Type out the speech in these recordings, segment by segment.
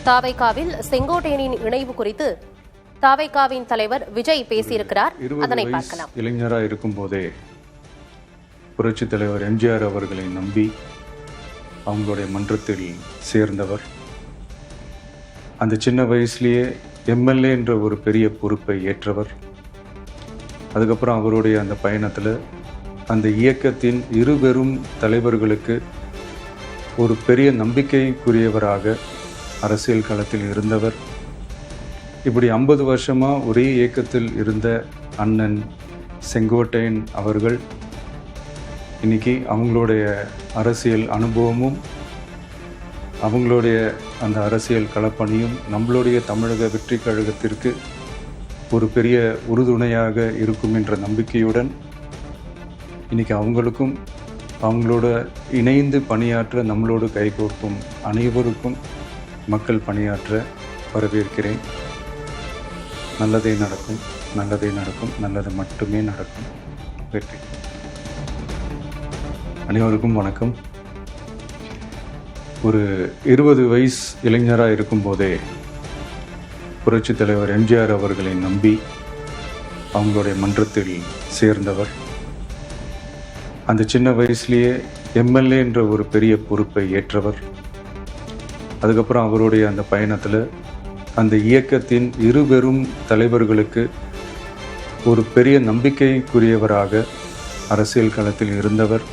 தாவைக்காவில் செங்கோட்டையனின் இணைவு குறித்து தாவைக்காவின் தலைவர் விஜய் பேசியிருக்கிறார். அதனை பார்க்கலாம். இளைஞராக இருக்கும் போதே புரட்சித் தலைவர் எம்ஜிஆர் அவர்களை நம்பி அவங்களுடைய மன்றத்தில் சேர்ந்தவர். அந்த சின்ன வயசுலேயே எம்எல்ஏ என்ற ஒரு பெரிய பொறுப்பை ஏற்றவர். அதுக்கப்புறம் அவருடைய அந்த பயணத்தில் அந்த இயக்கத்தின் இருபெரும் தலைவர்களுக்கு ஒரு பெரிய நம்பிக்கைக்குரியவராக அரசியல் களத்தில் இருந்தவர். இப்படி 50 வருஷமாக ஒரே இயக்கத்தில் இருந்த அண்ணன் செங்கோட்டையன் அவர்கள் இன்னைக்கு அவங்களுடைய அரசியல் அனுபவமும் அவங்களுடைய அந்த அரசியல் களப்பணியும் நம்மளுடைய தமிழக வெற்றி கழகத்திற்கு ஒரு பெரிய உறுதுணையாக இருக்கும் என்ற நம்பிக்கையுடன் இன்னைக்கு அவங்களுக்கும் அவங்களோட இணைந்து பணியாற்ற நம்மளோடு கைகோர்க்கும் அனைவருக்கும் மக்கள் பணியாற்ற வரவேற்கிறேன். நல்லதே நடக்கும், நல்லதே நடக்கும், நல்லது மட்டுமே நடக்கும். வெற்றி. அனைவருக்கும் வணக்கம். ஒரு 20 வயசு இளைஞராக இருக்கும்போதே புரட்சித் தலைவர் எம்ஜிஆர் அவர்களை நம்பி அவங்களுடைய மன்றத்தில் சேர்ந்தவர். அந்த சின்ன வயசுலேயே எம்எல்ஏ என்ற ஒரு பெரிய பொறுப்பை ஏற்றவர். அதுக்கப்புறம் அவருடைய அந்த பயணத்தில் அந்த இயக்கத்தின் இருபெரும் தலைவர்களுக்கு ஒரு பெரிய நம்பிக்கைக்குரியவராக அரசியல் களத்தில் இருந்தவர்.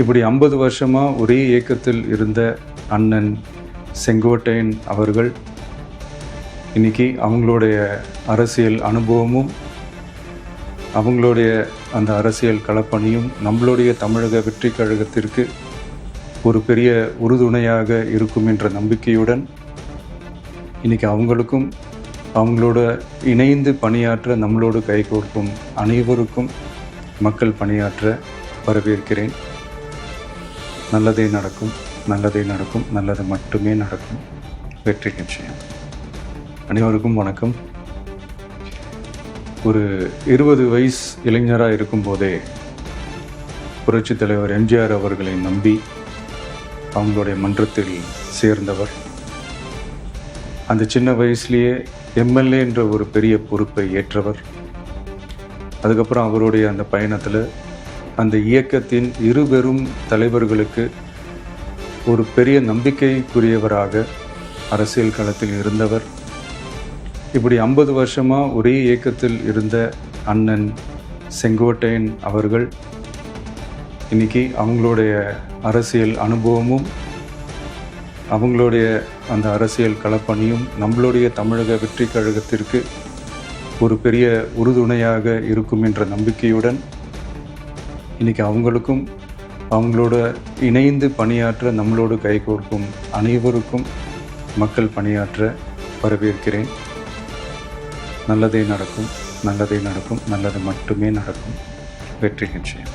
இப்படி 50 வருஷமாக ஒரே இயக்கத்தில் இருந்த அண்ணன் செங்கோட்டையன் அவர்கள் இன்னைக்கு அவங்களுடைய அரசியல் அனுபவமும் அவங்களுடைய அந்த அரசியல் களப்பணியும் நம்மளுடைய தமிழக வெற்றி கழகத்திற்கு ஒரு பெரிய உறுதுணையாக இருக்கும் என்ற நம்பிக்கையுடன் இன்னைக்கு அவங்களுக்கும் அவங்களோட இணைந்து பணியாற்ற நம்மளோடு கைகோர்க்கும் அனைவருக்கும் மக்கள் பணியாற்ற வரவேற்கிறேன். நல்லதே நடக்கும், நல்லதே நடக்கும், நல்லது மட்டுமே நடக்கும். வெற்றி நிச்சயம். அனைவருக்கும் வணக்கம். ஒரு 20 வயசு இளைஞராக இருக்கும்போதே புரட்சித் தலைவர் எம்ஜிஆர் அவர்களை நம்பி அவங்களுடைய மன்றத்தில் சேர்ந்தவர். அந்த சின்ன வயசுலேயே எம்எல்ஏ என்ற ஒரு பெரிய பொறுப்பை ஏற்றவர். அதுக்கப்புறம் அவருடைய அந்த பயணத்தில் அந்த இயக்கத்தின் இருபெரும் தலைவர்களுக்கு ஒரு பெரிய நம்பிக்கைக்குரியவராக அரசியல் களத்தில் இருந்தவர். இப்படி 50 வருஷமாக ஒரே இயக்கத்தில் இருந்த அண்ணன் செங்கோட்டையன் அவர்கள் இன்னைக்கு அவங்களுடைய அரசியல் அனுபவமும் அவங்களுடைய அந்த அரசியல் களப்பணியும் நம்மளுடைய தமிழக வெற்றி கழகத்திற்கு ஒரு பெரிய உறுதுணையாக இருக்கும் என்ற நம்பிக்கையுடன் இன்னைக்கு அவங்களுக்கும் அவங்களோட இணைந்து பணியாற்ற நம்மளோடு கைகோர்க்கும் அனைவருக்கும் மக்கள் பணியாற்ற வரவேற்கிறேன். நல்லதே நடக்கும், நல்லதே நடக்கும், நல்லது மட்டுமே நடக்கும். வெற்றி நிச்சயம்.